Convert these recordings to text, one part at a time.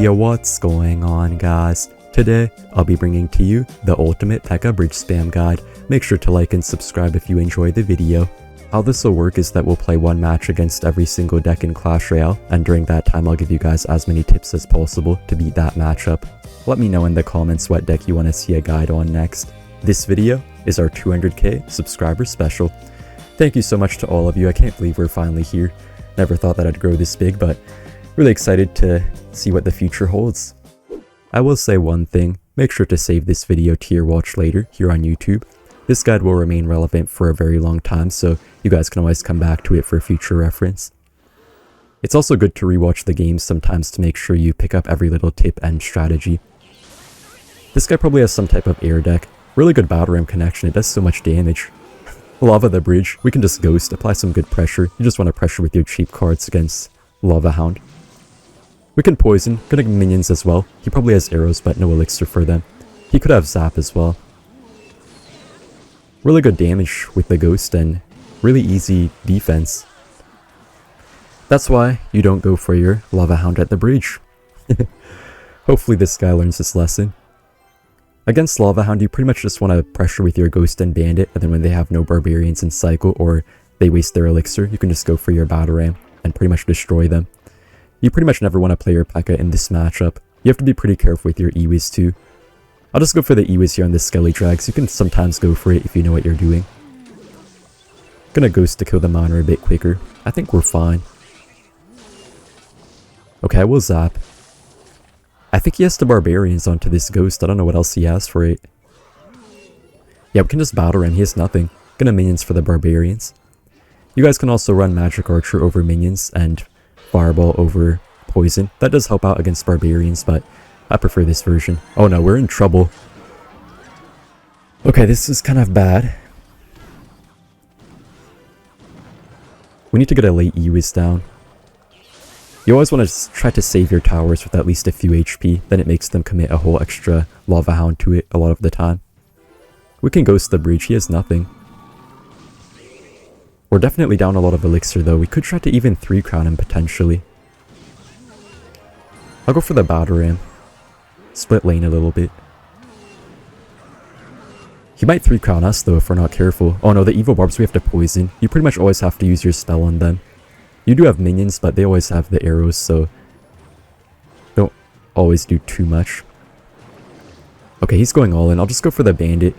Yo, what's going on, guys? Today, I'll be bringing to you the ultimate Pekka bridge spam guide. Make sure to like and subscribe if you enjoy the video. How this will work is that we'll play one match against every single deck in Clash Royale, and during that time I'll give you guys as many tips as possible to beat that matchup. Let me know in the comments what deck you want to see a guide on next. This video is our 200k subscriber special. Thank you so much to all of you. I can't believe we're finally here. Never thought that I'd grow this big, but really excited to see what the future holds. I will say one thing, make sure to save this video to your watch later here on YouTube. This guide will remain relevant for a very long time, so you guys can always come back to it for future reference. It's also good to rewatch the games sometimes to make sure you pick up every little tip and strategy. This guy probably has some type of air deck. Really good battle ram connection, it does so much damage. Lava the bridge, we can just ghost, apply some good pressure. You just want to pressure with your cheap cards against Lava Hound. We can poison, gonna give minions as well. He probably has arrows but no elixir for them. He could have zap as well. Really good damage with the ghost and really easy defense. That's why you don't go for your Lava Hound at the bridge. Hopefully this guy learns this lesson. Against Lava Hound, you pretty much just want to pressure with your Ghost and Bandit, and then when they have no Barbarians in cycle or they waste their Elixir, you can just go for your Battle Ram and pretty much destroy them. You pretty much never want to play your Pekka in this matchup. You have to be pretty careful with your Ewiz too. I'll just go for the Ewiz here on this Skelly Drags. You can sometimes go for it if you know what you're doing. Gonna Ghost to kill the Miner a bit quicker. I think we're fine. Okay, I will zap. I think he has the Barbarians onto this Ghost. I don't know what else he has for it. Yeah, we can just Battle Ram. He has nothing. Gonna Minions for the Barbarians. You guys can also run Magic Archer over Minions and Fireball over Poison. That does help out against Barbarians, but I prefer this version. Oh no, we're in trouble. Okay, this is kind of bad. We need to get a late Ewiz down. You always want to try to save your towers with at least a few HP, then it makes them commit a whole extra Lava Hound to it a lot of the time. We can Ghost the bridge, he has nothing. We're definitely down a lot of Elixir though, we could try to even 3-crown him potentially. I'll go for the Battle Ram. Split lane a little bit. He might 3-crown us though if we're not careful. Oh no, the Evil Barbs we have to poison. You pretty much always have to use your spell on them. You do have minions, but they always have the arrows, so don't always do too much. Okay, he's going all in. I'll just go for the Bandit.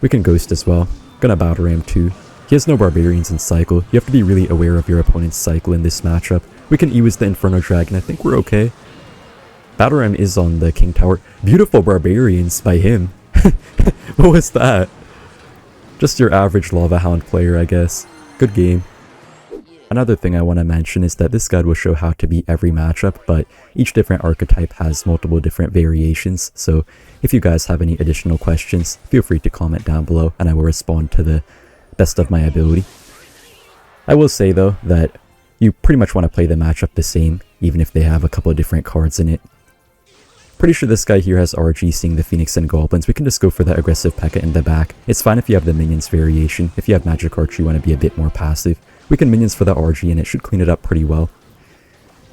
We can Ghost as well. Gonna Battle Ram too. He has no Barbarians in cycle. You have to be really aware of your opponent's cycle in this matchup. We can Ewiz the Inferno Dragon. I think we're okay. Battle Ram is on the King Tower. Beautiful Barbarians by him. What was that? Just your average Lava Hound player, I guess. Good game. Another thing I want to mention is that this guide will show how to beat every matchup, but each different archetype has multiple different variations, so if you guys have any additional questions, feel free to comment down below and I will respond to the best of my ability. I will say though that you pretty much want to play the matchup the same, even if they have a couple of different cards in it. Pretty sure this guy here has RG seeing the Phoenix and Goblins. We can just go for the aggressive Pekka in the back. It's fine if you have the Minions variation. If you have Magic Archer, you want to be a bit more passive. We can Minions for the RG and it should clean it up pretty well.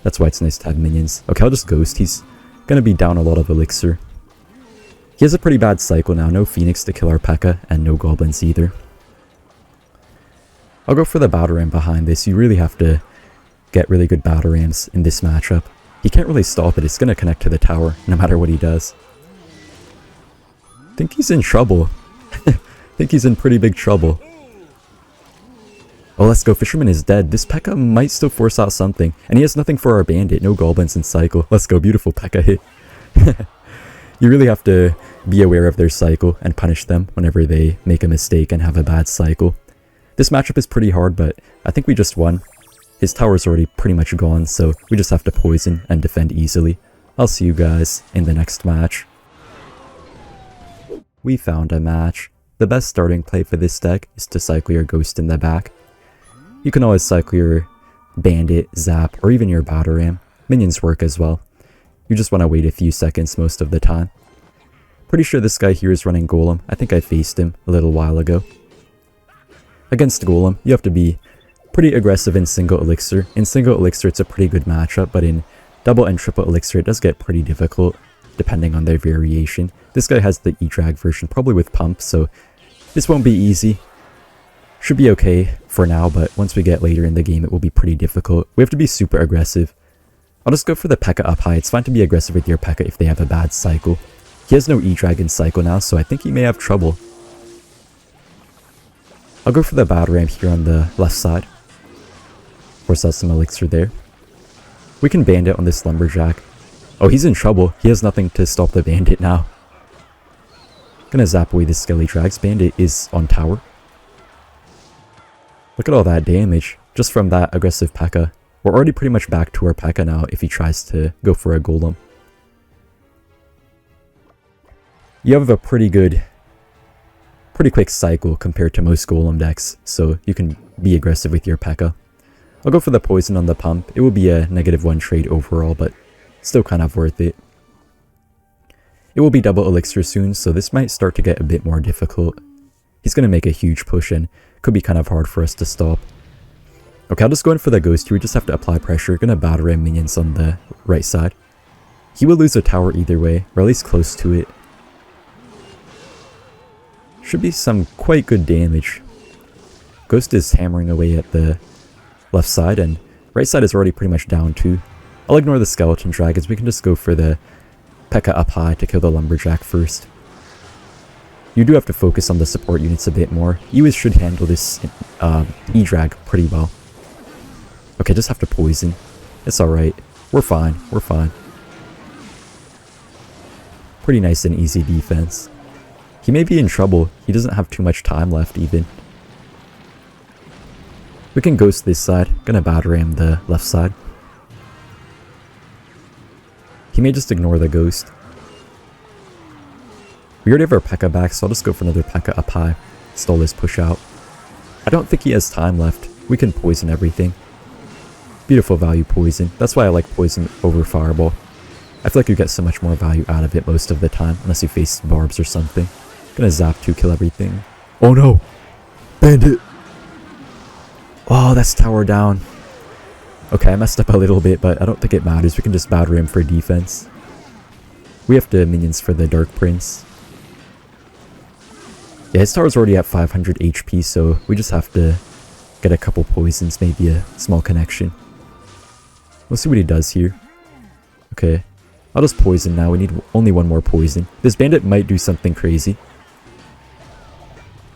That's why it's nice to have Minions. Okay, I'll just Ghost. He's gonna be down a lot of Elixir. He has a pretty bad cycle now. No Phoenix to kill our Pekka and no Goblins either. I'll go for the Battle Ram behind this. You really have to get really good Battle Rams in this matchup. He can't really stop it. It's gonna connect to the tower no matter what he does. I think he's in trouble. I think he's in pretty big trouble. Oh, let's go. Fisherman is dead. This Pekka might still force out something. And he has nothing for our Bandit. No Goblins in cycle. Let's go. Beautiful Pekka hit. You really have to be aware of their cycle and punish them whenever they make a mistake and have a bad cycle. This matchup is pretty hard, but I think we just won. His tower's already pretty much gone, so we just have to poison and defend easily. I'll see you guys in the next match. We found a match. The best starting play for this deck is to cycle your Ghost in the back. You can always cycle your Bandit, Zap, or even your Battle Ram. Minions work as well. You just want to wait a few seconds most of the time. Pretty sure this guy here is running Golem. I think I faced him a little while ago. Against Golem, you have to be pretty aggressive in single Elixir. In single Elixir, it's a pretty good matchup, but in double and triple elixir, it does get pretty difficult depending on their variation. This guy has the E-Drag version, probably with pump, so this won't be easy. Should be okay for now, but once we get later in the game, it will be pretty difficult. We have to be super aggressive. I'll just go for the Pekka up high. It's fine to be aggressive with your Pekka if they have a bad cycle. He has no E-Dragon cycle now, so I think he may have trouble. I'll go for the battle ram here on the left side. Force out some elixir there. We can bandit on this lumberjack. Oh, he's in trouble. He has nothing to stop the bandit now. Gonna zap away the skelly drags. Bandit is on tower. Look at all that damage just from that aggressive Pekka. We're already pretty much back to our Pekka now if he tries to go for a golem. You have a pretty quick cycle compared to most golem decks, so you can be aggressive with your Pekka. I'll go for the poison on the pump. It will be a -1 trade overall, but still kind of worth it. It will be double elixir soon, so this might start to get a bit more difficult. He's going to make a huge push and could be kind of hard for us to stop. Okay, I'll just go in for the ghost here. We just have to apply pressure. Gonna battle ram minions on the right side. He will lose a tower either way, or at least close to it. Should be some quite good damage. Ghost is hammering away at the left side, and right side is already pretty much down too. I'll ignore the skeleton dragons. We can just go for the Pekka up high to kill the lumberjack first. You do have to focus on the support units a bit more. You should handle this E-Drag pretty well. Okay, just have to poison. It's alright. We're fine. We're fine. Pretty nice and easy defense. He may be in trouble. He doesn't have too much time left even. We can ghost this side. Gonna battle ram the left side. He may just ignore the ghost. We already have our Pekka back, so I'll just go for another Pekka up high. Stall this push out. I don't think he has time left. We can poison everything. Beautiful value poison. That's why I like poison over fireball. I feel like you get so much more value out of it most of the time, unless you face barbs or something. Gonna zap to kill everything. Oh no! Bandit! Oh, that's tower down. Okay, I messed up a little bit, but I don't think it matters. We can just battle him for defense. We have the minions for the Dark Prince. Yeah, his tower's already at 500 HP, so we just have to get a couple poisons, maybe a small connection. We'll see what he does here. Okay, I'll just poison now. We need only one more poison. This bandit might do something crazy.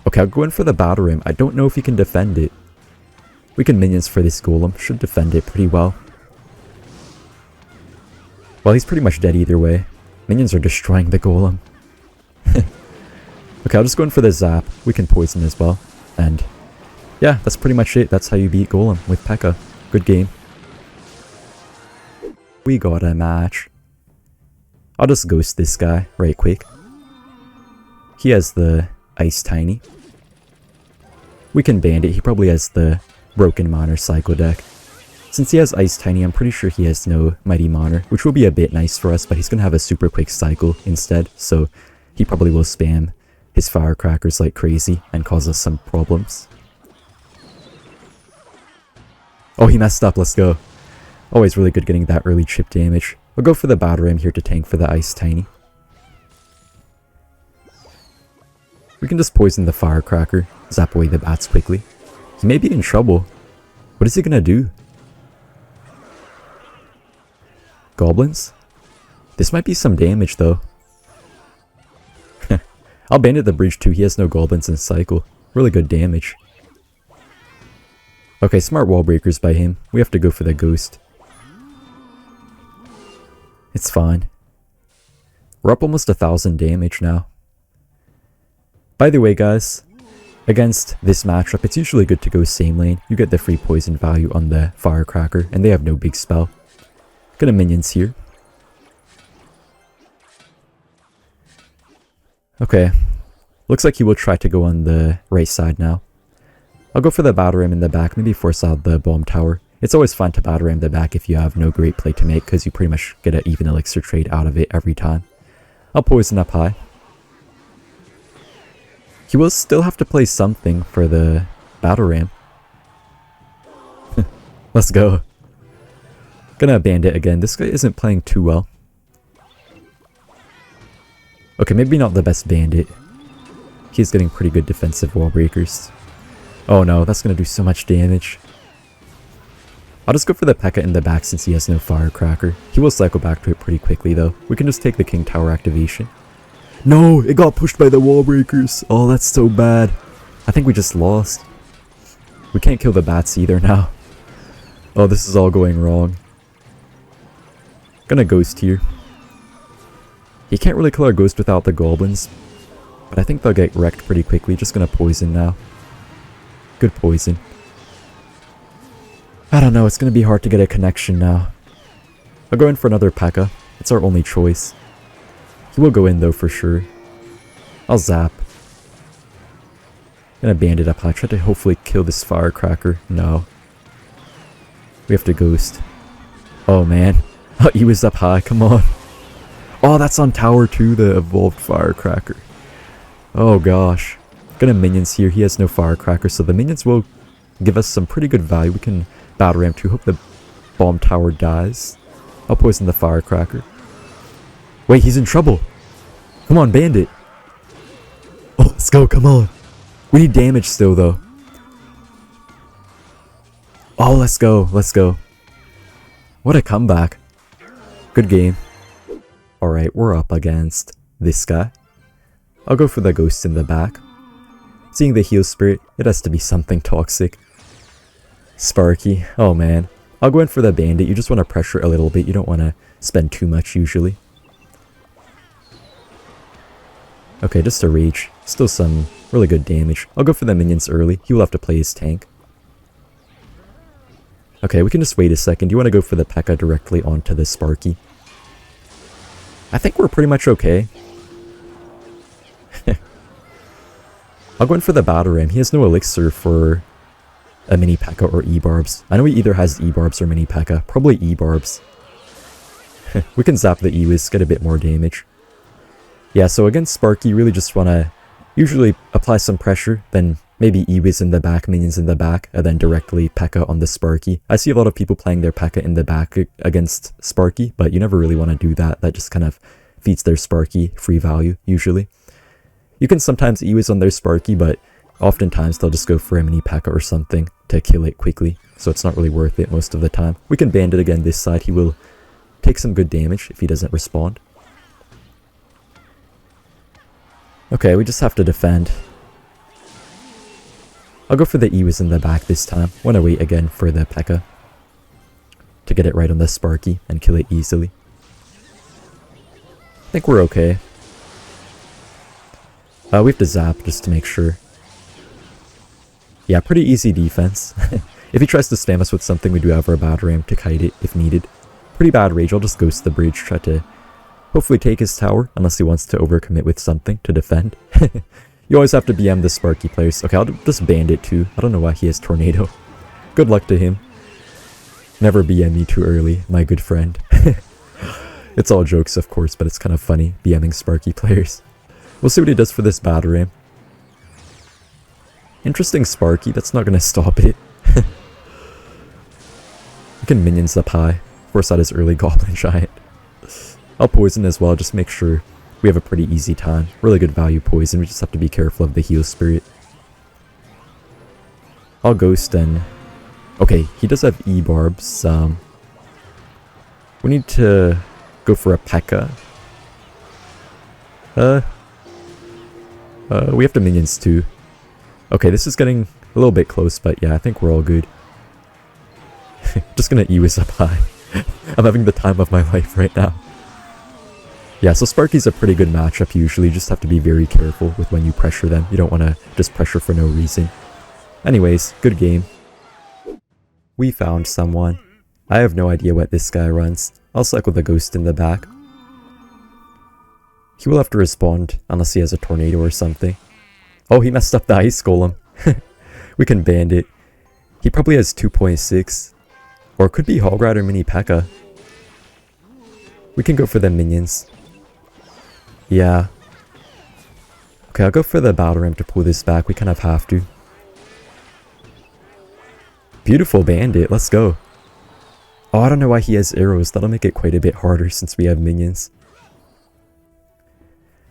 Okay, I'll go in for the battle ram. I don't know if he can defend it. We can minions for this golem. Should defend it pretty well. Well, he's pretty much dead either way. Minions are destroying the golem. Okay, I'll just go in for the zap. We can poison as well. And yeah, that's pretty much it. That's how you beat golem with Pekka. Good game. We got a match. I'll just ghost this guy right quick. He has the Ice Tiny. We can bandit. He probably has the Broken Monitor cycle deck. Since he has Ice Tiny, I'm pretty sure he has no Mighty Monitor, which will be a bit nice for us, but he's going to have a super quick cycle instead, so he probably will spam his firecrackers like crazy and cause us some problems. Oh, he messed up. Let's go. Always really good getting that early chip damage. We'll go for the battle ram here to tank for the Ice Tiny. We can just poison the firecracker, zap away the bats quickly. He may be in trouble. What is he gonna do? Goblins? This might be some damage though. I'll bandit the bridge too. He has no goblins in cycle. Really good damage. Okay, smart Wallbreakers by him. We have to go for the ghost. It's fine. We're up almost 1,000 damage now. By the way guys, against this matchup, it's usually good to go same lane. You get the free poison value on the firecracker, and they have no big spell. Gonna minions here. Okay. Looks like he will try to go on the right side now. I'll go for the battle ram in the back, maybe force out the bomb tower. It's always fun to battle ram the back if you have no great play to make, because you pretty much get an even elixir trade out of it every time. I'll poison up high. He will still have to play something for the battle ram. Let's go. Gonna bandit again. This guy isn't playing too well. Okay, maybe not the best bandit. He's getting pretty good defensive Wallbreakers. Oh no, that's gonna do so much damage. I'll just go for the Pekka in the back since he has no Firecracker. He will cycle back to it pretty quickly though. We can just take the King Tower activation. No, it got pushed by the Wallbreakers. Oh, that's so bad. I think we just lost. We can't kill the bats either now. Oh, this is all going wrong. Gonna ghost here. He can't really kill our ghost without the goblins, but I think they'll get wrecked pretty quickly. Just gonna poison now. Good poison. I don't know, it's gonna be hard to get a connection now. I'll go in for another Pekka. It's our only choice. He will go in though for sure. I'll zap. Gonna bandit up high. Try to hopefully kill this Firecracker. No. We have to ghost. Oh man. Oh, he was up high. Come on. Oh, that's on tower 2, the evolved Firecracker. Oh gosh. Gonna minions here. He has no Firecracker, so the minions will give us some pretty good value. We can battle ram 2. Hope the bomb tower dies. I'll poison the Firecracker. Wait, he's in trouble. Come on, bandit. Oh, let's go. Come on. We need damage still, though. Oh, let's go. Let's go. What a comeback. Good game. Alright, we're up against this guy. I'll go for the ghost in the back. Seeing the heal spirit, it has to be something toxic. Sparky. Oh man. I'll go in for the bandit. You just want to pressure a little bit. You don't want to spend too much usually. Okay, just a rage. Still some really good damage. I'll go for the minions early. He will have to play his tank. Okay, we can just wait a second. You want to go for the Pekka directly onto the Sparky. I think we're pretty much okay. I'll go in for the battle ram. He has no elixir for a mini Pekka or E-barbs. I know he either has E-barbs or mini Pekka. Probably E-barbs. We can zap the E-Wiz, get a bit more damage. Yeah, so against Sparky, you really just want to usually apply some pressure, then maybe E-Wiz in the back, minions in the back, and then directly Pekka on the Sparky. I see a lot of people playing their Pekka in the back against Sparky, but you never really want to do that. That just kind of feeds their Sparky free value, usually. You can sometimes E-Wiz on their Sparky, but oftentimes they'll just go for a mini Pekka or something to kill it quickly, so it's not really worth it most of the time. We can bandit again this side. He will take some good damage if he doesn't respond. Okay, we just have to defend. I'll go for the E-Wiz in the back this time. Want to wait again for the Pekka to get it right on the Sparky and kill it easily. I think we're okay. We have to zap just to make sure. Yeah, pretty easy defense. If he tries to spam us with something, we do have our battle ram to kite it if needed. Pretty bad rage. I'll just ghost the bridge, try to hopefully take his tower, unless he wants to overcommit with something to defend. You always have to BM the Sparky players. Okay, I'll just bandit too. I don't know why he has Tornado. Good luck to him. Never BM me too early, my good friend. It's all jokes, of course, but it's kind of funny BMing Sparky players. We'll see what he does for this battle ram. Interesting Sparky, that's not going to stop it. We can minions up high. Force out his early Goblin Giant. I'll poison as well, just make sure we have a pretty easy time. Really good value poison, we just have to be careful of the heal spirit. I'll ghost and... Okay, he does have E-barbs. We need to go for a Pekka. We have to minions too. Okay, this is getting a little bit close, but yeah, I think we're all good. Just gonna E-Wiz up high. I'm having the time of my life right now. Yeah, so Sparky's a pretty good matchup usually. You just have to be very careful with when you pressure them. You don't want to just pressure for no reason. Anyways, good game. We found someone. I have no idea what this guy runs. I'll cycle the ghost in the back. He will have to respond unless he has a tornado or something. Oh, he messed up the ice golem. We can bandit. He probably has 2.6. Or it could be Hog Rider mini Pekka. We can go for the minions. Yeah. Okay, I'll go for the battle ram to pull this back. We kind of have to. Beautiful bandit. Let's go. Oh, I don't know why he has arrows. That'll make it quite a bit harder since we have minions.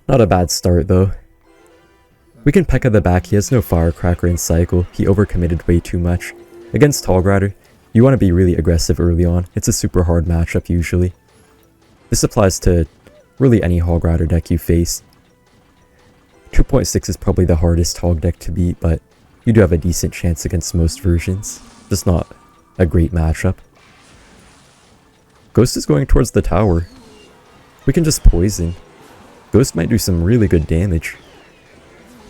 Not a bad start though. We can Pekka the back. He has no Firecracker in cycle. He overcommitted way too much. Against Hog Rider, you want to be really aggressive early on. It's a super hard matchup usually. This applies to really any Hog Rider deck you face. 2.6 is probably the hardest Hog deck to beat, but you do have a decent chance against most versions. Just not a great matchup. Ghost is going towards the tower. We can just poison. Ghost might do some really good damage.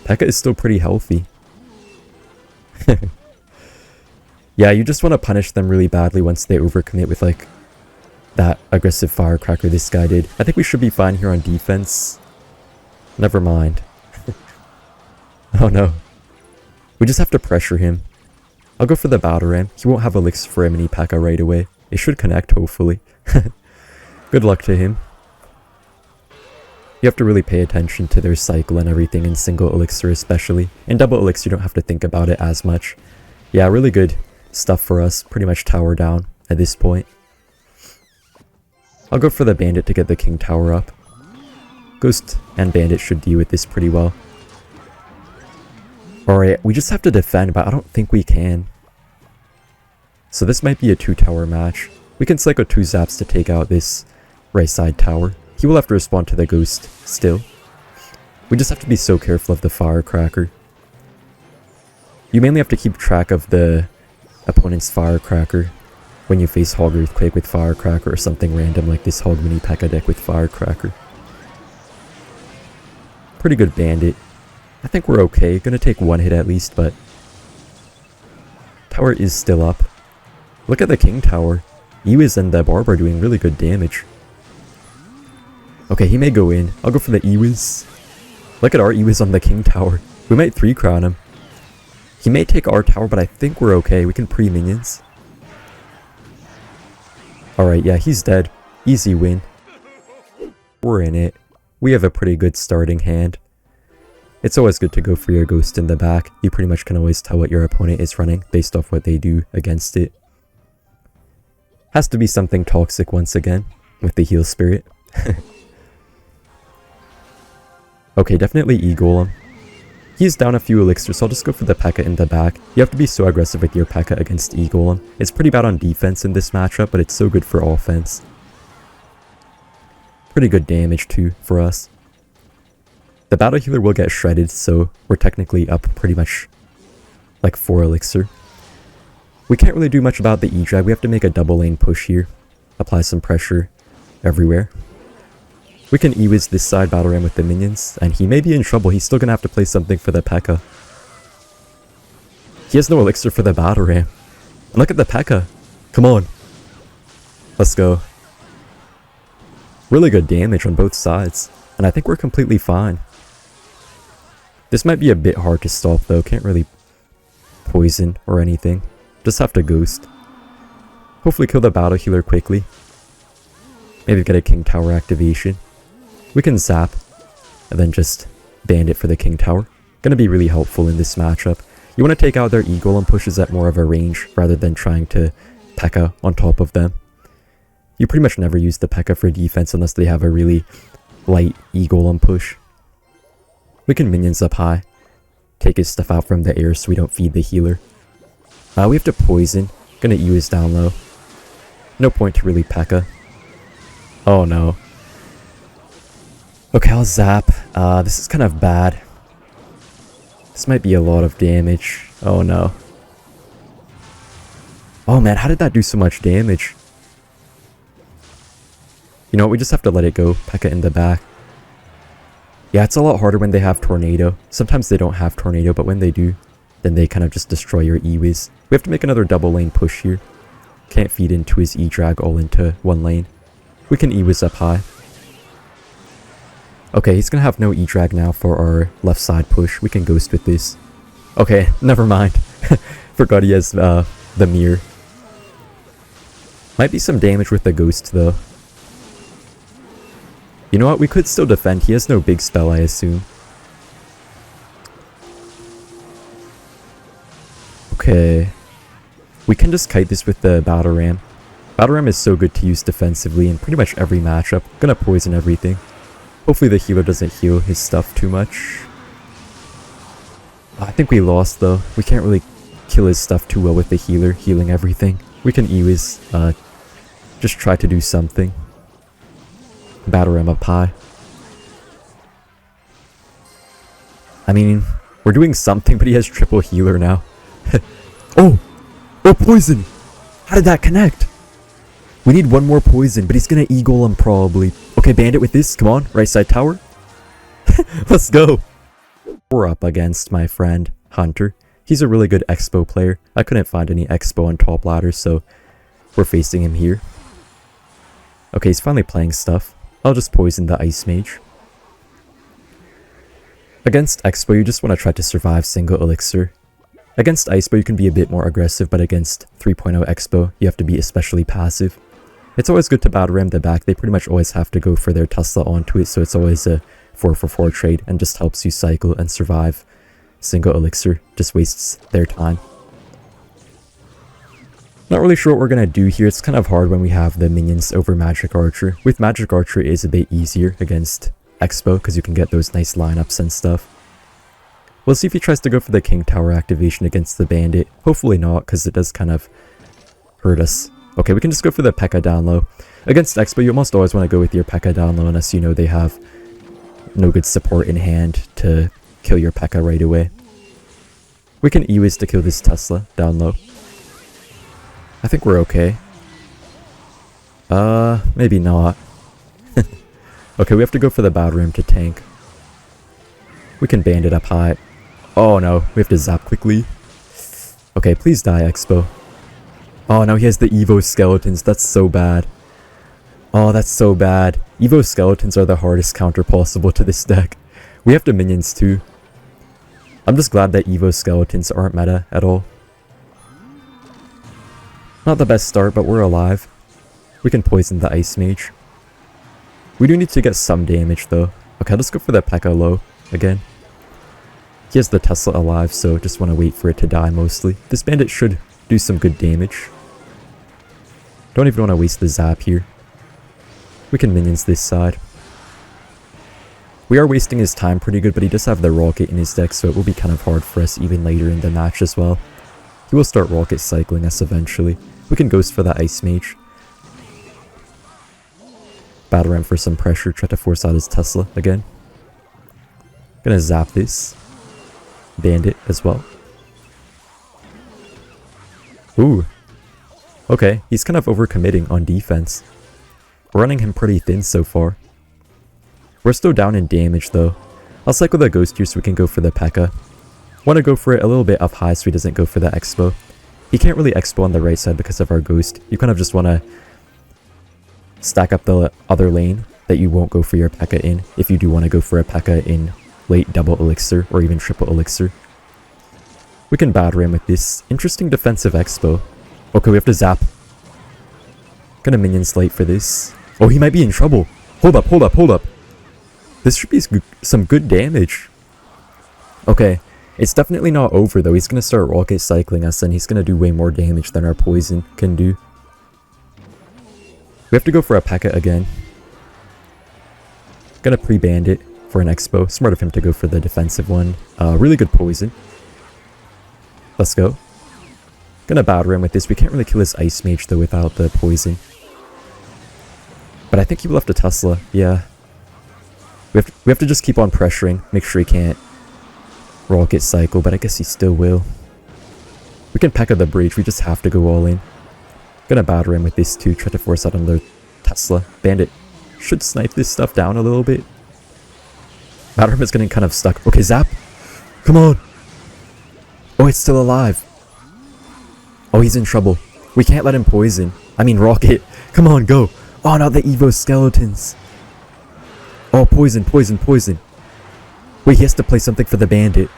Pekka is still pretty healthy. Yeah, you just want to punish them really badly once they overcommit with like that aggressive Firecracker this guy did. I think we should be fine here on defense. Never mind. Oh no. We just have to pressure him. I'll go for the Battle Ram. He won't have Elixir for Mini Pekka right away. It should connect, hopefully. Good luck to him. You have to really pay attention to their cycle and everything in single Elixir especially. In double Elixir you don't have to think about it as much. Yeah, really good stuff for us. Pretty much tower down at this point. I'll go for the bandit to get the king tower up. Ghost and bandit should deal with this pretty well. Alright, we just have to defend, but I don't think we can. So this might be a 2-tower match. We can cycle 2 zaps to take out this right side tower. He will have to respond to the ghost still. We just have to be so careful of the Firecracker. You mainly have to keep track of the opponent's Firecracker when you face Hog Earthquake with Firecracker or something random like this Hog Mini Pekka deck with Firecracker. Pretty good bandit. I think we're okay. Gonna take 1 hit at least, but tower is still up. Look at the king tower. Ewiz and the Barb are doing really good damage. Okay, he may go in. I'll go for the Ewiz. Look at our Ewiz on the king tower. We might 3-crown him. He may take our tower, but I think we're okay. We can pre-minions. Alright, yeah, he's dead. Easy win. We're in it. We have a pretty good starting hand. It's always good to go for your ghost in the back. You pretty much can always tell what your opponent is running based off what they do against it. Has to be something toxic once again with the heal spirit. Okay, definitely E-Golem. He's down a few elixirs, so I'll just go for the Pekka in the back. You have to be so aggressive with your Pekka against E-Golem. It's pretty bad on defense in this matchup, but it's so good for offense. Pretty good damage too for us. The battle healer will get shredded, so we're technically up pretty much like 4 elixir. We can't really do much about the E-Drag. We have to make a double lane push here. Apply some pressure everywhere. We can E-Wiz this side Battle Ram with the minions, and he may be in trouble. He's still gonna have to play something for the Pekka. He has no elixir for the Battle Ram. And look at the Pekka. Come on. Let's go. Really good damage on both sides, and I think we're completely fine. This might be a bit hard to stop though. Can't really poison or anything. Just have to ghost. Hopefully kill the battle healer quickly. Maybe get a king tower activation. We can zap and then just bandit for the king tower. Gonna be really helpful in this matchup. You want to take out their E-Golem pushes at more of a range rather than trying to Pekka on top of them. You pretty much never use the Pekka for defense unless they have a really light E-Golem push. We can minions up high. Take his stuff out from the air so we don't feed the healer. We have to poison. Gonna use down low. No point to really Pekka. Oh no. Okay, I'll zap. This is kind of bad. This might be a lot of damage. Oh no. Oh man, how did that do so much damage? You know what, we just have to let it go. Pekka in the back. Yeah, it's a lot harder when they have Tornado. Sometimes they don't have Tornado, but when they do, then they kind of just destroy your E-Wiz. We have to make another double lane push here. Can't feed into his E-Drag all into one lane. We can E-Wiz up high. Okay, he's gonna have no E-Drag now for our left side push. We can ghost with this. Okay, never mind. Forgot he has the mirror. Might be some damage with the ghost though. You know what, we could still defend. He has no big spell, I assume. Okay. We can just kite this with the battle ram. Battle Ram is so good to use defensively in pretty much every matchup. Gonna poison everything. Hopefully the healer doesn't heal his stuff too much. I think we lost though. We can't really kill his stuff too well with the healer healing everything. We can always just try to do something. Battle Ram up high. I mean, we're doing something, but he has triple healer now. Oh! Oh, poison! How did that connect? We need one more poison, but he's gonna E-Golem probably. Okay, bandit with this. Come on, right side tower. Let's go! We're up against my friend, Hunter. He's a really good Xbow player. I couldn't find any Xbow on top ladder, so we're facing him here. Okay, he's finally playing stuff. I'll just poison the Ice Mage. Against Xbow, you just want to try to survive single elixir. Against Icebow, you can be a bit more aggressive, but against 3.0 Xbow, you have to be especially passive. It's always good to battle ram the back. They pretty much always have to go for their Tesla onto it, so it's always a 4-for-4 trade and just helps you cycle and survive. Single elixir just wastes their time. Not really sure what we're going to do here. It's kind of hard when we have the minions over Magic Archer. With Magic Archer, it is a bit easier against Xbow because you can get those nice lineups and stuff. We'll see if he tries to go for the King Tower activation against the Bandit. Hopefully not, because it does kind of hurt us. Okay, we can just go for the Pekka down low. Against Xbow, you almost always want to go with your Pekka down low unless you know they have no good support in hand to kill your Pekka right away. We can E-Wiz to kill this Tesla down low. I think we're okay. Maybe not. Okay, we have to go for the Battle Ram to tank. We can bandit up high. Oh no, we have to zap quickly. Okay, please die, Xbow. Oh no, he has the Evo Skeletons. That's so bad. Oh, that's so bad. Evo Skeletons are the hardest counter possible to this deck. We have the minions too. I'm just glad that Evo Skeletons aren't meta at all. Not the best start, but we're alive. We can poison the Ice Mage. We do need to get some damage though. Okay, let's go for the Pekka low again. He has the Tesla alive, so just want to wait for it to die mostly. This bandit should do some good damage. Don't even want to waste the zap here. We can minions this side. We are wasting his time pretty good, but he does have the rocket in his deck, so it will be kind of hard for us even later in the match as well. He will start rocket cycling us eventually. We can ghost for the Ice Mage. Battle Ram for some pressure, try to force out his Tesla again. Gonna zap this. Bandit as well. Ooh. Okay, he's kind of overcommitting on defense. We're running him pretty thin so far. We're still down in damage though. I'll cycle the Ghost here so we can go for the Pekka. Want to go for it a little bit up high so he doesn't go for the Xbow. He can't really Xbow on the right side because of our Ghost. You kind of just want to stack up the other lane that you won't go for your Pekka in if you do want to go for a Pekka in late double elixir or even triple elixir. We can battle ram with this interesting defensive Xbow. Okay, we have to zap. Gonna minion slate for this. Oh, he might be in trouble. Hold up, hold up, hold up. This should be some good damage. Okay, it's definitely not over though. He's gonna start rocket cycling us and he's gonna do way more damage than our poison can do. We have to go for a Pekka again. Gonna pre-bandit for an Xbow. Smart of him to go for the defensive one. Really good poison. Let's go. Gonna battle ram with this. We can't really kill his Ice Mage though without the poison. But I think he will have to Tesla. Yeah. We have to just keep on pressuring. Make sure he can't rocket cycle, but I guess he still will. We can Pekka the bridge. We just have to go all in. Gonna battle ram with this too. Try to force out another Tesla. Bandit should snipe this stuff down a little bit. Battle ram is getting kind of stuck. Okay, zap. Come on. Oh, it's still alive. Oh, he's in trouble. We can't let him poison. I mean, rocket. Come on, go. Oh, not the Evo Skeletons. Oh, poison, poison, poison. Wait, he has to play something for the bandit.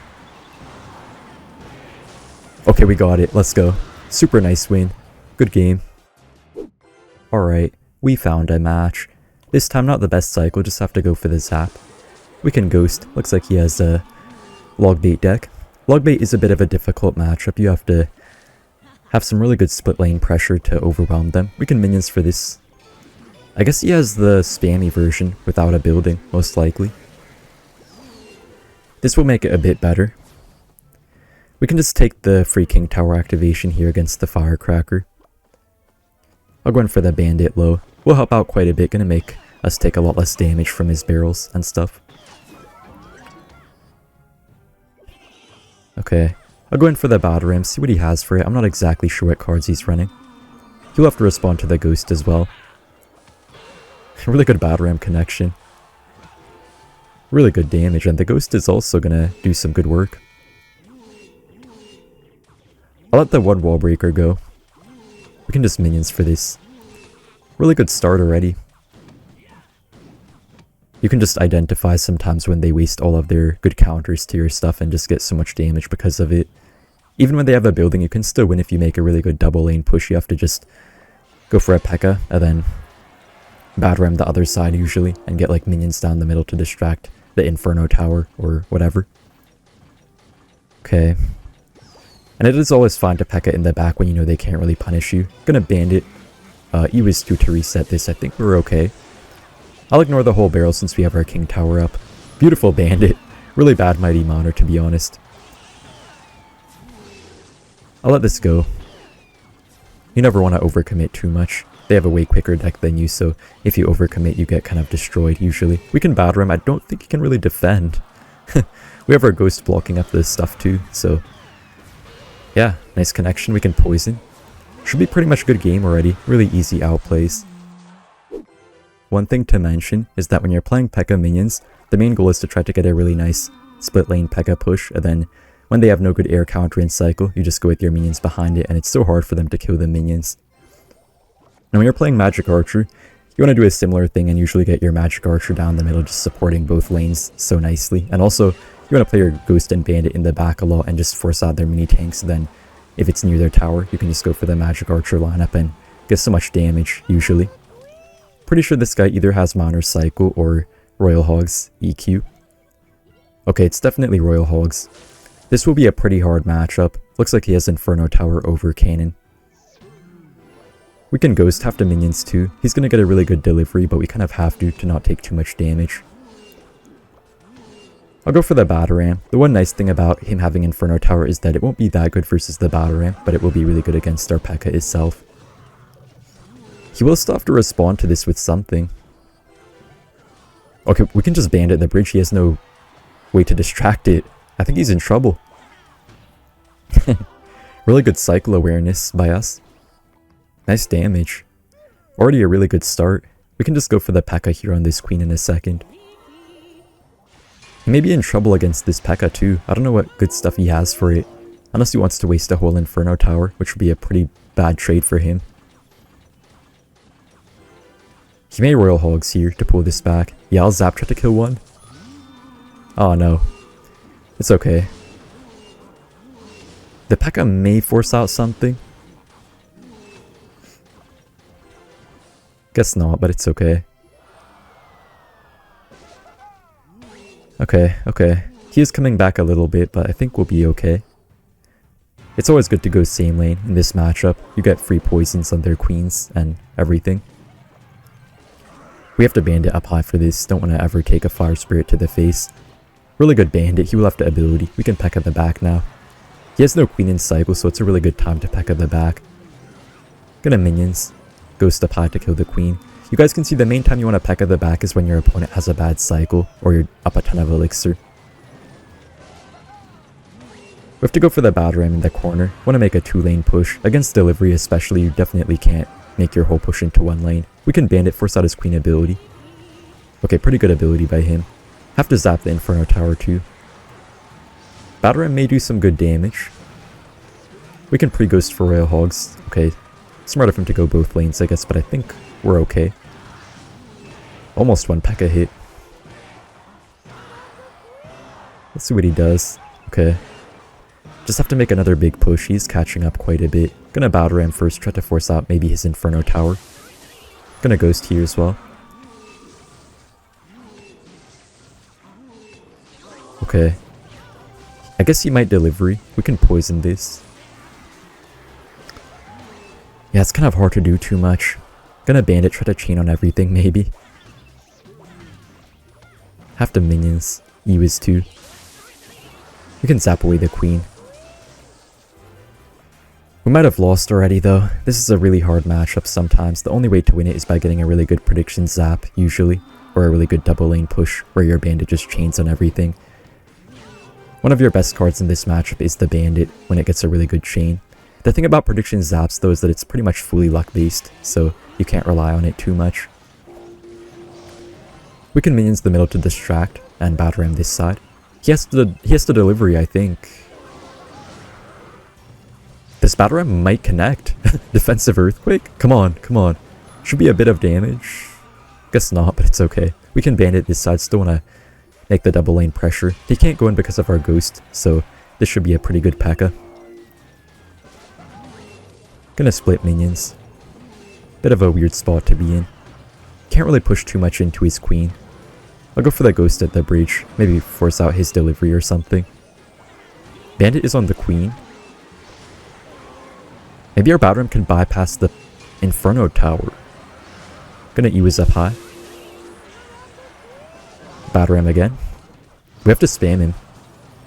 Okay, we got it. Let's go. Super nice win. Good game. Alright, we found a match. This time not the best cycle, just have to go for the zap. We can ghost. Looks like he has a log bait deck. Log bait is a bit of a difficult matchup. You have to Have some really good split lane pressure to overwhelm them. We can minions for this. I guess he has the spammy version without a building, most likely. This will make it a bit better. We can just take the free king tower activation here against the firecracker. I'll go in for the bandit low. Will help out quite a bit, gonna make us take a lot less damage from his barrels and stuff. Okay, I'll go in for the battle ram, see what he has for it. I'm not exactly sure what cards he's running. He'll have to respond to the ghost as well. Really good battle ram connection. Really good damage, and the ghost is also gonna do some good work. I'll let the one Wallbreaker go. We can just minions for this. Really good start already. You can just identify sometimes when they waste all of their good counters to your stuff and just get so much damage because of it. Even when they have a building, you can still win if you make a really good double lane push. You have to just go for a Pekka and then battle ram the other side usually and get like minions down the middle to distract the Inferno Tower or whatever. Okay. And it is always fine to Pekka in the back when you know they can't really punish you. Gonna bandit Ewas2 to reset this. I think we're okay. I'll ignore the whole barrel since we have our king tower up. Beautiful bandit. Really bad mighty Mortar, to be honest. I'll let this go. You never want to overcommit too much. They have a way quicker deck than you, so if you overcommit, you get kind of destroyed usually. We can battle him. I don't think he can really defend. We have our ghost blocking up this stuff too, so yeah, nice connection. We can poison. Should be pretty much a good game already. Really easy outplays. One thing to mention is that when you're playing Pekka minions, the main goal is to try to get a really nice split lane Pekka push, and then when they have no good air counter in cycle, you just go with your minions behind it, and it's so hard for them to kill the minions. Now when you're playing Magic Archer, you want to do a similar thing and usually get your Magic Archer down the middle, just supporting both lanes so nicely. And also, you want to play your Ghost and Bandit in the back a lot and just force out their mini tanks. Then, if it's near their tower, you can just go for the Magic Archer lineup and get so much damage, usually. Pretty sure this guy either has Minor Cycle or Royal Hogs EQ. Okay, it's definitely Royal Hogs. This will be a pretty hard matchup. Looks like he has Inferno Tower over Cannon. We can Ghost half the minions too. He's gonna get a really good delivery, but we kind of have to not take too much damage. I'll go for the Battle Ram. The one nice thing about him having Inferno Tower is that it won't be that good versus the Battle Ram, but it will be really good against our Pekka itself. He will still have to respond to this with something. Okay, we can just bandit the bridge. He has no way to distract it. I think he's in trouble. Really good cycle awareness by us. Nice damage. Already a really good start. We can just go for the Pekka here on this queen in a second. He may be in trouble against this Pekka too. I don't know what good stuff he has for it. Unless he wants to waste a whole Inferno Tower, which would be a pretty bad trade for him. He may Royal Hogs here to pull this back. Yeah, I'll Zap try to kill one. Oh no. It's okay. The Pekka may force out something. Guess not, but it's okay. Okay. He is coming back a little bit, but I think we'll be okay. It's always good to go same lane in this matchup. You get free poisons on their queens and everything. We have to bandit up high for this. Don't want to ever take a fire spirit to the face. Really good bandit. He will have the ability. We can Pekka the back now. He has no queen in cycle, so it's a really good time to Pekka the back. Gonna minions. Ghost up high to kill the queen. You guys can see the main time you want to Pekka the back is when your opponent has a bad cycle or you're up a ton of elixir. We have to go for the battle ram in the corner. Want to make a 2-lane push. Against delivery especially, you definitely can't make your whole push into 1 lane. We can bandit, force out his queen ability. Okay, pretty good ability by him. Have to zap the Inferno Tower too. Battle ram may do some good damage. We can pre-ghost for Royal Hogs. Okay, smart of him to go both lanes I guess, but I think we're okay. Almost 1 Pekka hit. Let's see what he does. Okay. Just have to make another big push. He's catching up quite a bit. Gonna battle ram first, try to force out maybe his Inferno Tower. Gonna ghost here as well. Okay. I guess he might delivery. We can poison this. Yeah, it's kind of hard to do too much. Gonna bandit, try to chain on everything, maybe. Have the minions. Ewiz too. We can zap away the queen. We might have lost already though. This is a really hard matchup sometimes. The only way to win it is by getting a really good prediction zap, usually. Or a really good double lane push, where your bandit just chains on everything. One of your best cards in this matchup is the bandit, when it gets a really good chain. The thing about prediction zaps though is that it's pretty much fully luck based, so you can't rely on it too much. We can minions the middle to distract, and battle ram this side. He has the delivery, I think. This battle ram might connect. Defensive earthquake? Come on, come on. Should be a bit of damage. Guess not, but it's okay. We can bandit this side, still wanna make the double lane pressure. He can't go in because of our ghost, so this should be a pretty good Pekka. Gonna split minions. Bit of a weird spot to be in. Can't really push too much into his queen. I'll go for the ghost at the bridge, maybe force out his delivery or something. Bandit is on the queen. Maybe our battle ram can bypass the Inferno tower. Gonna Ewiz up high. Battle ram again. We have to spam him.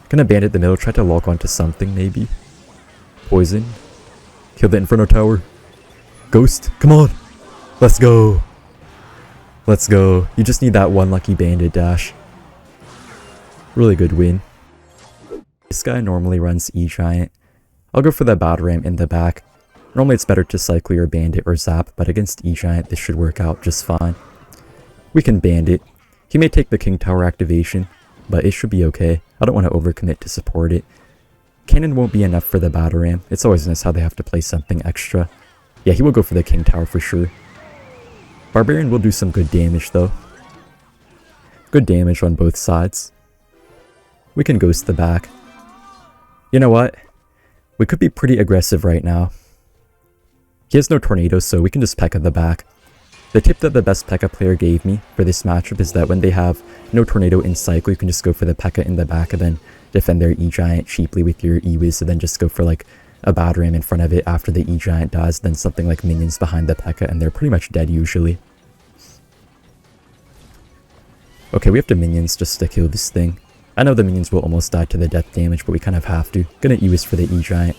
Gonna bandit the middle, try to lock onto something maybe. Poison. Kill the Inferno tower. Ghost, come on! Let's go! Let's go. You just need that one lucky bandit dash. Really good win. This guy normally runs E-Giant. I'll go for the battle ram in the back. Normally it's better to cycle your bandit or zap, but against E-Giant this should work out just fine. We can bandit. He may take the king tower activation, but it should be okay. I don't want to overcommit to support it. Cannon won't be enough for the battle ram. It's always nice how they have to play something extra. Yeah, he will go for the king tower for sure. Barbarian will do some good damage though. Good damage on both sides. We can ghost the back. You know what? We could be pretty aggressive right now. He has no tornadoes, so we can just Pekka the back. The tip that the best Pekka player gave me for this matchup is that when they have no tornado in cycle, you can just go for the Pekka in the back and then defend their E-Giant cheaply with your Ewiz, and then just go for like a battle ram in front of it after the E-Giant dies, then something like minions behind the Pekka, and they're pretty much dead usually. Okay, we have to minions just to kill this thing. I know the minions will almost die to the death damage, but we kind of have to. Gonna Ewiz for the E-Giant.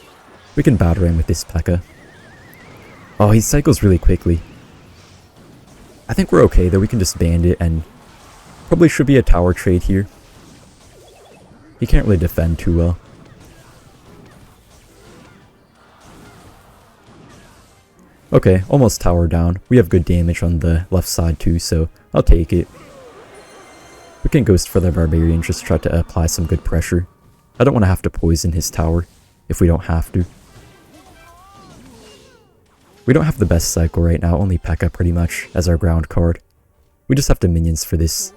We can battle ram with this Pekka. Oh, he cycles really quickly. I think we're okay though, we can just bandit and probably should be a tower trade here. He can't really defend too well. Okay, almost tower down. We have good damage on the left side too, so I'll take it. We can ghost for the barbarian, just try to apply some good pressure. I don't want to have to poison his tower if we don't have to. We don't have the best cycle right now, only Pekka pretty much as our ground card. We just have to minions for this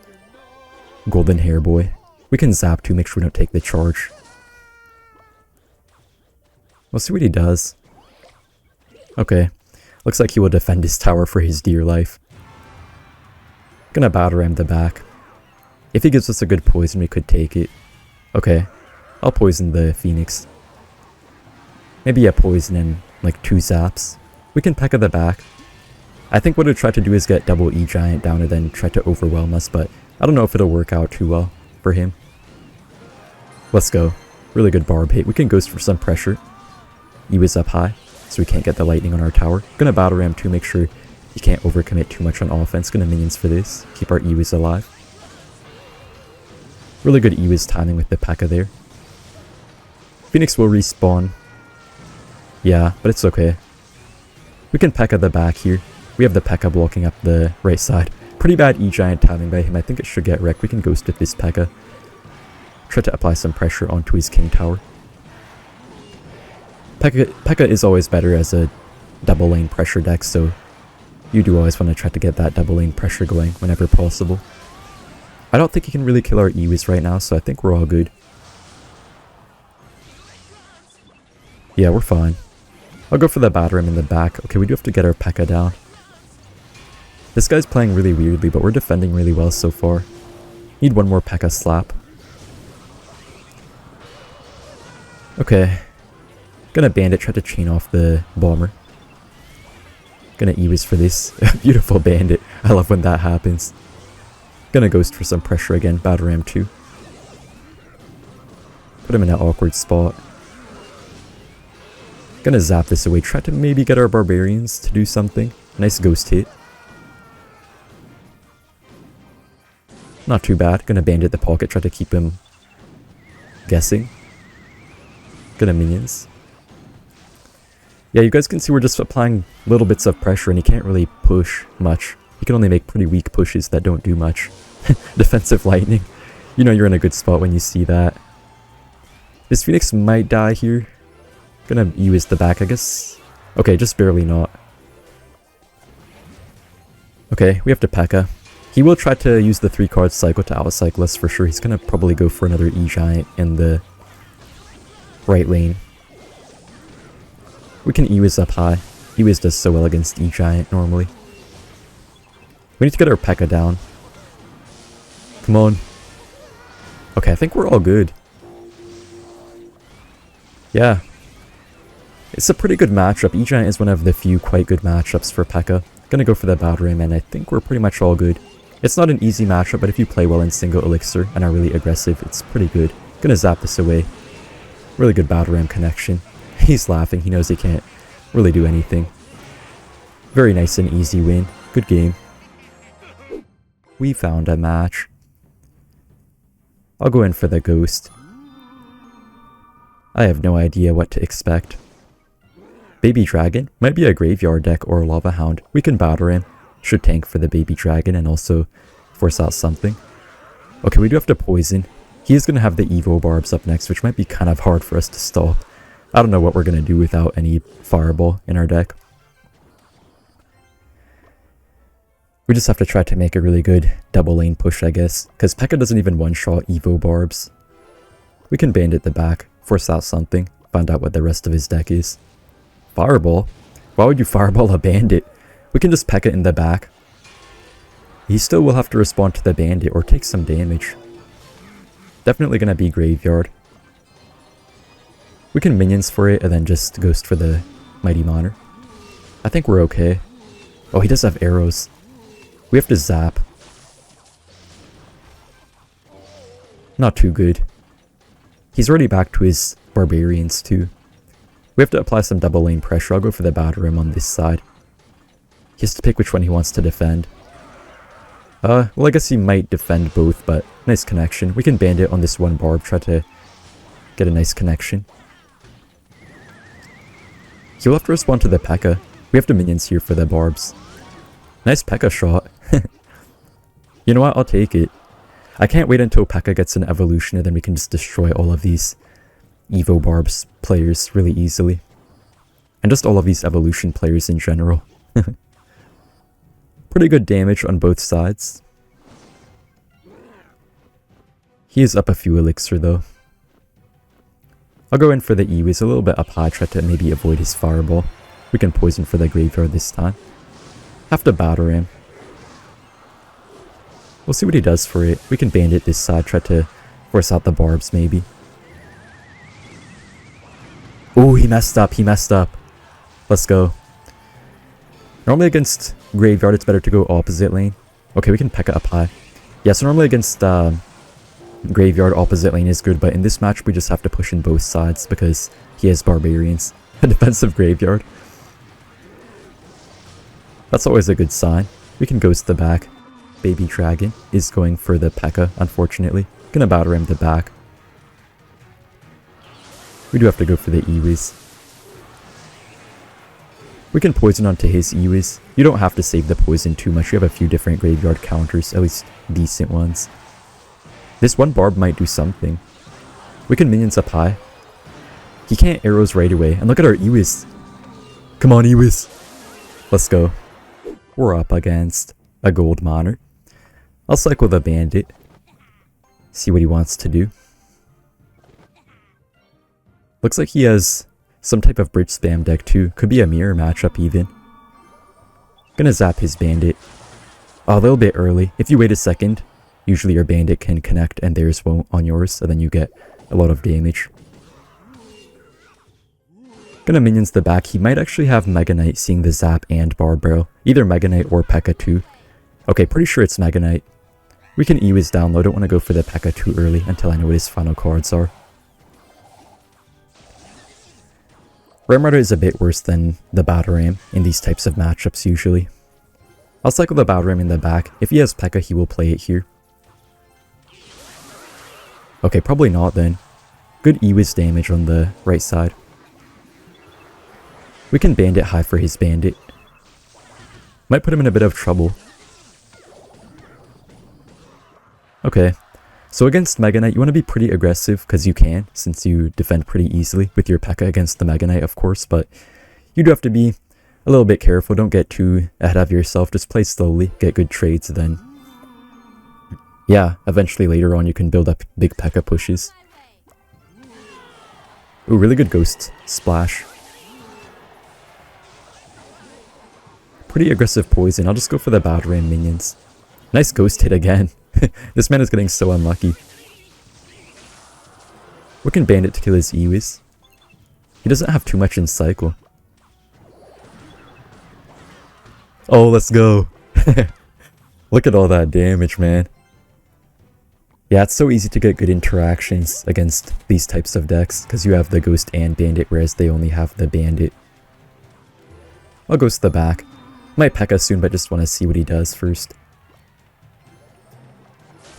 golden hair boy. We can zap to make sure we don't take the charge. We'll see what he does. Okay, looks like he will defend his tower for his dear life. Gonna battle ram the back. If he gives us a good poison, we could take it. Okay, I'll poison the Phoenix. Maybe a poison and like 2 zaps. We can Pekka the back. I think what we'll try to do is get double E-Giant down and then try to overwhelm us, but I don't know if it'll work out too well for him. Let's go. Really good barb hit. We can ghost for some pressure. Ewiz up high, so we can't get the lightning on our tower. Gonna battle ram to make sure he can't overcommit too much on offense. Gonna minions for this. Keep our Ewiz alive. Really good Ewiz timing with the Pekka there. Phoenix will respawn. Yeah, but it's okay. We can Pekka the back here. We have the Pekka blocking up the right side. Pretty bad E-Giant timing by him. I think it should get wrecked. We can ghost with this Pekka. Try to apply some pressure onto his king tower. Pekka is always better as a double lane pressure deck, so you do always want to try to get that double lane pressure going whenever possible. I don't think he can really kill our Ewiz right now, so I think we're all good. Yeah, we're fine. I'll go for the battle ram in the back. Okay, we do have to get our Pekka down. This guy's playing really weirdly, but we're defending really well so far. Need one more Pekka slap. Okay. Gonna bandit, try to chain off the bomber. Gonna E-Wiz for this. Beautiful bandit. I love when that happens. Gonna ghost for some pressure again. Battle Ram 2. Put him in an awkward spot. Gonna zap this away. Try to maybe get our barbarians to do something. Nice ghost hit. Not too bad. Gonna bandit the pocket. Try to keep him guessing. Gonna minions. Yeah, you guys can see we're just applying little bits of pressure and he can't really push much. He can only make pretty weak pushes that don't do much. Defensive lightning. You know you're in a good spot when you see that. This Phoenix might die here. Gonna use the back, I guess. Okay, just barely not. Okay, we have to Pekka. He will try to use the 3-card cycle to outcycle us for sure. He's gonna probably go for another E-Giant in the right lane. We can E-Wiz up high. E-Wiz does so well against E-Giant normally. We need to get our Pekka down. Come on. Okay, I think we're all good. Yeah. It's a pretty good matchup. E-Giant is one of the few quite good matchups for Pekka. Gonna go for the Battle Ram and I think we're pretty much all good. It's not an easy matchup, but if you play well in single Elixir and are really aggressive, it's pretty good. Gonna zap this away. Really good Battle Ram connection. He's laughing, he knows he can't really do anything. Very nice and easy win. Good game. We found a match. I'll go in for the ghost. I have no idea what to expect. Baby Dragon might be a graveyard deck or Lava Hound. We can Battle Ram. Should tank for the Baby Dragon and also force out something. Okay, we do have to poison. He is going to have the Evo Barbs up next, which might be kind of hard for us to stall. I don't know what we're going to do without any Fireball in our deck. We just have to try to make a really good double lane push, I guess, because Pekka doesn't even one-shot Evo Barbs. We can bandit the back, force out something, find out what the rest of his deck is. Fireball? Why would you Fireball a bandit? We can just Pekka in the back. He still will have to respond to the bandit or take some damage. Definitely going to be graveyard. We can minions for it and then just ghost for the Mighty Monarch. I think we're okay. Oh, he does have arrows. We have to zap. Not too good. He's already back to his barbarians too. We have to apply some double lane pressure. I'll go for the Battle Ram on this side. He has to pick which one he wants to defend. Well, I guess he might defend both, but nice connection. We can bandit on this one barb, try to get a nice connection. He'll have to respond to the Pekka. We have the minions here for the barbs. Nice Pekka shot. You know what? I'll take it. I can't wait until Pekka gets an evolution and then we can just destroy all of these Evo Barbs players really easily. And just all of these evolution players in general. Pretty good damage on both sides. He is up a few elixir though. I'll go in for the E-Wiz a little bit up high, try to maybe avoid his Fireball. We can poison for the graveyard this time. Have to Battle Ram. We'll see what he does for it. We can bandit this side, try to force out the barbs maybe. Oh, he messed up, he messed up. Let's go. Normally against graveyard, it's better to go opposite lane. Okay, we can Pekka up high. Yeah, so normally against graveyard, opposite lane is good, but in this match, we just have to push in both sides because he has barbarians. A defensive graveyard. That's always a good sign. We can ghost the back. Baby Dragon is going for the Pekka, unfortunately. Gonna Battle Ram the back. We do have to go for the E-Wiz. We can poison onto his E-Wiz. You don't have to save the poison too much. You have a few different graveyard counters, at least decent ones. This one barb might do something. We can minions up high. He can't arrows right away. And look at our E-Wiz. Come on, E-Wiz. Let's go. We're up against a gold monarch. I'll cycle the bandit. See what he wants to do. Looks like he has some type of bridge spam deck too. Could be a mirror matchup even. Gonna zap his bandit. Oh, a little bit early. If you wait a second, usually your bandit can connect and theirs won't on yours, and then you get a lot of damage. Gonna minions the back. He might actually have Mega Knight seeing the zap and Bar Barrel. Either Mega Knight or Pekka too. Okay, pretty sure it's Mega Knight. We can E-Wiz down low. Don't want to go for the Pekka too early until I know what his final cards are. Ram Rider is a bit worse than the Battle Ram in these types of matchups usually. I'll cycle the Battle Ram in the back. If he has Pekka, he will play it here. Okay, probably not then. Good E-Wiz damage on the right side. We can bandit high for his bandit. Might put him in a bit of trouble. Okay, so against Mega Knight, you want to be pretty aggressive because you can, since you defend pretty easily with your Pekka against the Mega Knight, of course, but you do have to be a little bit careful. Don't get too ahead of yourself. Just play slowly, get good trades, then yeah, eventually later on you can build up big Pekka pushes. Ooh, really good Ghost Splash. Pretty aggressive poison. I'll just go for the Battle Ram minions. Nice Ghost hit again. This man is getting so unlucky. We can bandit to kill his E-Wiz. He doesn't have too much in cycle. Oh, let's go. Look at all that damage, man. Yeah, it's so easy to get good interactions against these types of decks because you have the Ghost and Bandit, whereas they only have the Bandit. I'll Ghost the back. Might Pekka soon, but just want to see what he does first.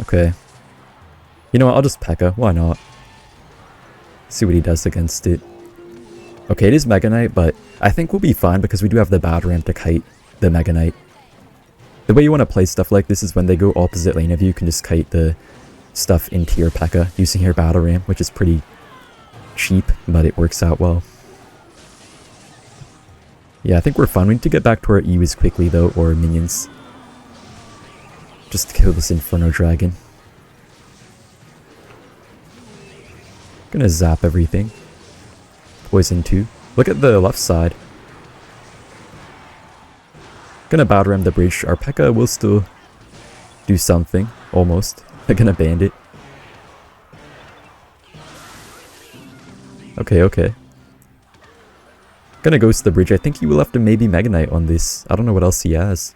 Okay. You know what, I'll just Pekka, why not? See what he does against it. Okay, it is Mega Knight, but I think we'll be fine because we do have the Battle Ram to kite the Mega Knight. The way you want to play stuff like this is when they go opposite lane of you, you can just kite the stuff into your Pekka using your Battle Ram, which is pretty cheap, but it works out well. Yeah, I think we're fine. We need to get back to our E-Wiz quickly though, or minions. Just to kill this Inferno Dragon. Gonna zap everything. Poison 2. Look at the left side. Gonna Battle Ram the bridge. Our Pekka will still do something. Almost. They're gonna bandit. Okay, okay. Gonna Ghost the bridge. I think he will have to maybe Mega Knight on this. I don't know what else he has.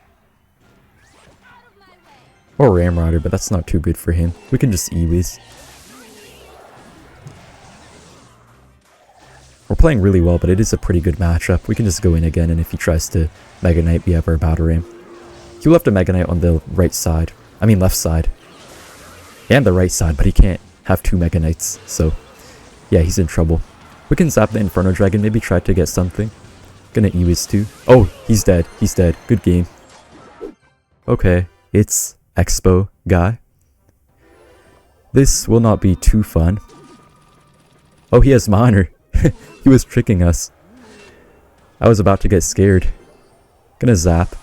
Or Ram Rider, but that's not too good for him. We can just E-Wiz. We're playing really well, but it is a pretty good matchup. We can just go in again, and if he tries to Mega Knight, we have our Battle Ram. He will have to Mega Knight on the right side. I mean left side. And the right side, but he can't have two Mega Knights, so yeah, he's in trouble. We can zap the Inferno Dragon, maybe try to get something. Gonna E-Wiz too. Oh, he's dead. He's dead. Good game. Okay, it's Xbow guy. This will not be too fun. Oh, he has Minor. He was tricking us. I was about to get scared. Gonna zap.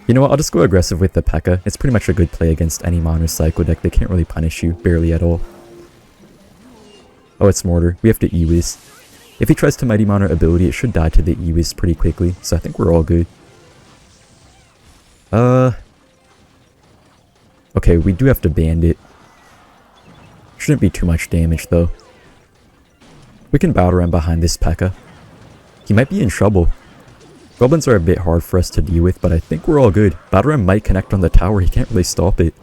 You know what, I'll just go aggressive with the Pekka. It's pretty much a good play against any Minor Psycho deck. They can't really punish you, barely at all. Oh, it's Mortar. We have to E-Wiz. If he tries to Mighty Minor ability, it should die to the E-Wiz pretty quickly, so I think we're all good. Okay, we do have to bandit. Shouldn't be too much damage, though. We can Battle Ram behind this Pekka. He might be in trouble. Goblins are a bit hard for us to deal with, but I think we're all good. Battle Ram might connect on the tower. He can't really stop it.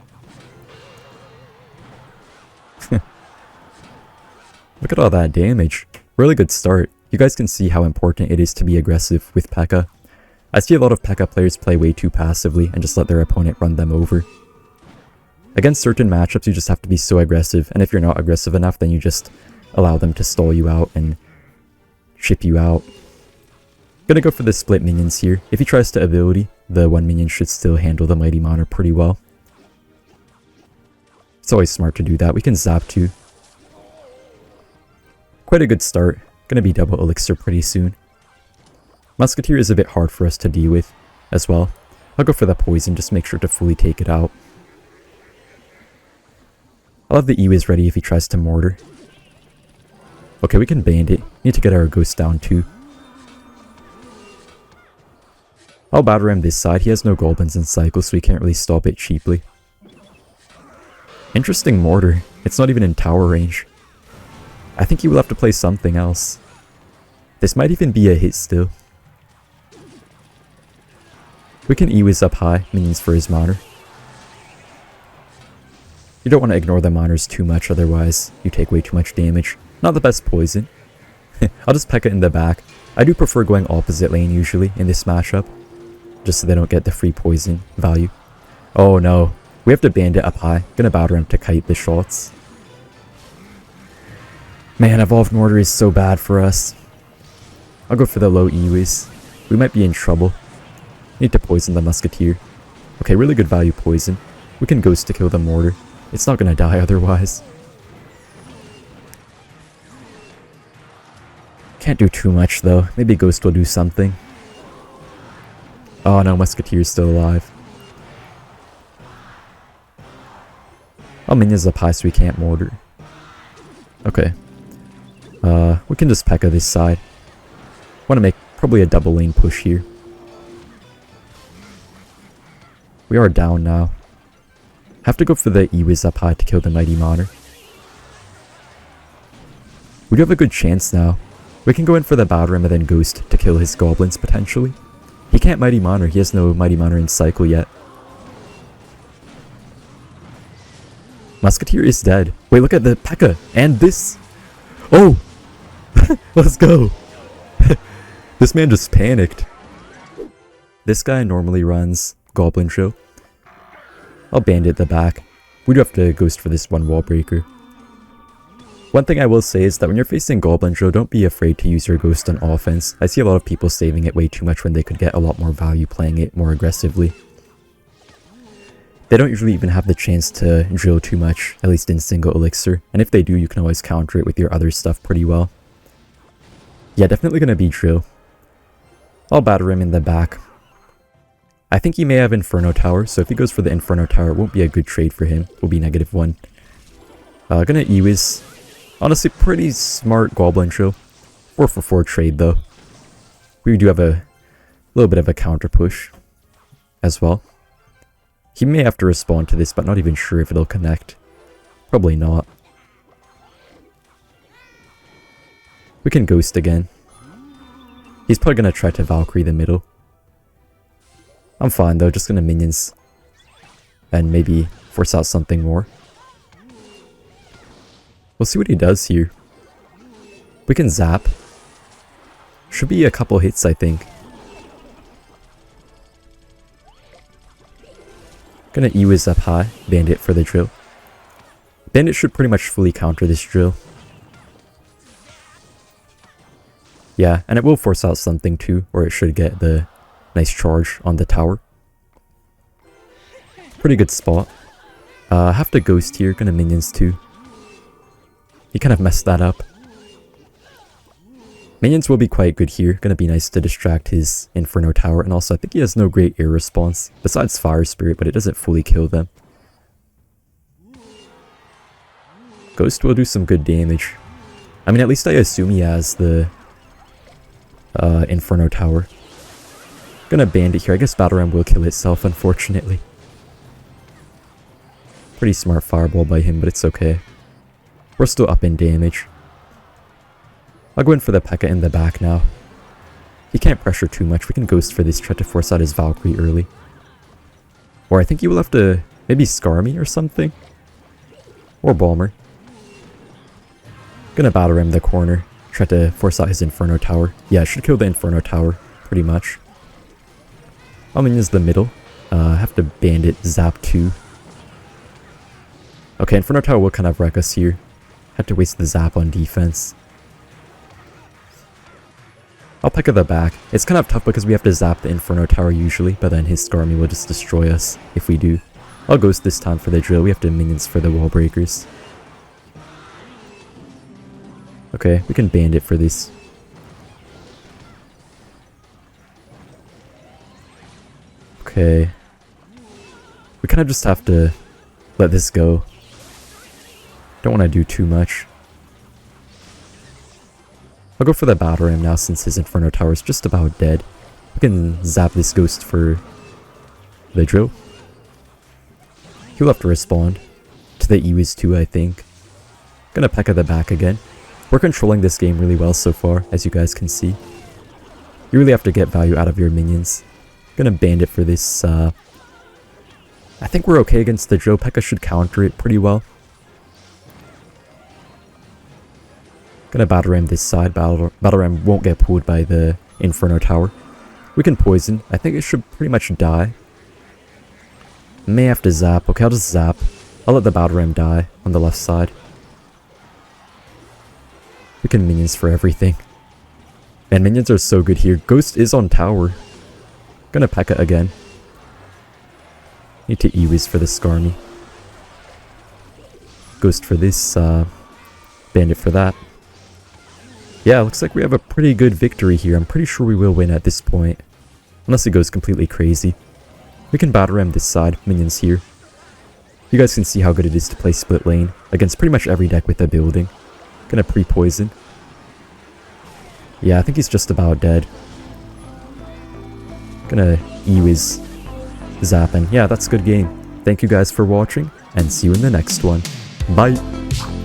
Look at all that damage. Really good start. You guys can see how important it is to be aggressive with Pekka. I see a lot of Pekka players play way too passively and just let their opponent run them over. Against certain matchups, you just have to be so aggressive, and if you're not aggressive enough, then you just allow them to stall you out and chip you out. Gonna go for the split minions here. If he tries to ability, the one minion should still handle the Mighty Minor pretty well. It's always smart to do that. We can zap too. Quite a good start. Gonna be double Elixir pretty soon. Musketeer is a bit hard for us to deal with as well. I'll go for the poison, just make sure to fully take it out. I'll have the E-Wiz ready if he tries to Mortar. Okay, we can bandit. Need to get our Ghost down too. I'll Battle Ram this side. He has no Goblins in cycle, so he can't really stop it cheaply. Interesting Mortar. It's not even in tower range. I think he will have to play something else. This might even be a hit still. We can E-Wiz up high, minions for his Mortar. You don't want to ignore the Monitors too much, otherwise you take way too much damage. Not the best poison. I'll just Pekka in the back. I do prefer going opposite lane usually in this matchup, just so they don't get the free poison value. Oh no, we have to bandit up high. Gonna batter him to kite the shots. Man, Evolved Mortar is so bad for us. I'll go for the low E-Wiz. We might be in trouble. Need to poison the Musketeer. Okay, really good value poison. We can Ghost to kill the Mortar. It's not gonna die otherwise. Can't do too much though. Maybe Ghost will do something. Oh no, Musketeer's still alive. Oh, minions up high so we can't Mortar. Okay. We can just Pekka this side. Want to make probably a double lane push here. We are down now. Have to go for the E-Wiz up high to kill the Mighty Mortar. We do have a good chance now. We can go in for the Battle Ram and then Ghost to kill his goblins potentially. He can't Mighty Mortar, he has no Mighty Mortar in cycle yet. Musketeer is dead. Wait, look at the Pekka and this. Oh! Let's go! This man just panicked. This guy normally runs Goblin Drill. I'll bandit the back. We do have to Ghost for this one Wallbreaker. One thing I will say is that when you're facing Goblin Drill, don't be afraid to use your Ghost on offense. I see a lot of people saving it way too much when they could get a lot more value playing it more aggressively. They don't usually even have the chance to drill too much, at least in single elixir, and if they do, you can always counter it with your other stuff pretty well. Yeah, definitely gonna be drill. I'll batter him in the back. I think he may have Inferno Tower, so if he goes for the Inferno Tower, it won't be a good trade for him. It will be -1. Gonna E-Wiz. Honestly, pretty smart Goblin Drill. 4 for 4 trade though. We do have a little bit of a counter push as well. He may have to respond to this, but not even sure if it'll connect. Probably not. We can Ghost again. He's probably gonna try to Valkyrie the middle. I'm fine though, just gonna minions. And maybe force out something more. We'll see what he does here. We can zap. Should be a couple hits, I think. Gonna E-Wiz up high, bandit for the drill. Bandit should pretty much fully counter this drill. Yeah, and it will force out something too, or it should get the nice charge on the tower. Pretty good spot. Have to Ghost here, gonna minions too. He kind of messed that up. Minions will be quite good here, gonna be nice to distract his Inferno Tower, and also I think he has no great air response, besides Fire Spirit, but it doesn't fully kill them. Ghost will do some good damage. I mean, at least I assume he has the Inferno Tower. Gonna bandit here. I guess Battle Ram will kill itself, unfortunately. Pretty smart fireball by him, but it's okay. We're still up in damage. I'll go in for the Pekka in the back now. He can't pressure too much. We can Ghost for this, try to force out his Valkyrie early. Or I think he will have to maybe Scar me or something. Or Balmer. Gonna Battle Ram the corner. Try to force out his Inferno Tower. Yeah, I should kill the Inferno Tower, pretty much. I'll minions the middle. Have to bandit zap 2. Okay, Inferno Tower will kind of wreck us here. Had to waste the zap on defense. I'll Pekka the back. It's kind of tough because we have to zap the Inferno Tower usually, but then his Skarmy will just destroy us if we do. I'll Ghost this time for the drill. We have to minions for the Wallbreakers. Okay, we can bandit for this. Okay. We kind of just have to let this go. Don't want to do too much. I'll go for the Battle Ram now since his Inferno Tower is just about dead. We can zap this Ghost for the drill. He'll have to respond to the E-Wiz too, I think. Gonna Pekka the back again. We're controlling this game really well so far, as you guys can see. You really have to get value out of your minions. Gonna bandit for this, I think we're okay against the drill. Pekka should counter it pretty well. Gonna battle ram this side. Battle ram won't get pulled by the Inferno Tower. We can poison. I think it should pretty much die. May have to zap. Okay, I'll just zap. I'll let the battle ram die on the left side. We can minions for everything. Man, minions are so good here. Ghost is on tower. Gonna Pekka again. Need to E-Wiz for the Skarmy. Ghost for this, bandit for that. Yeah, looks like we have a pretty good victory here. I'm pretty sure we will win at this point. Unless it goes completely crazy. We can battle ram this side, minions here. You guys can see how good it is to play split lane against pretty much every deck with the building. Gonna pre-poison. Yeah, I think he's just about dead. Gonna E-Wiz zap, and yeah, that's a good game. Thank you guys for watching, and see you in the next one. Bye!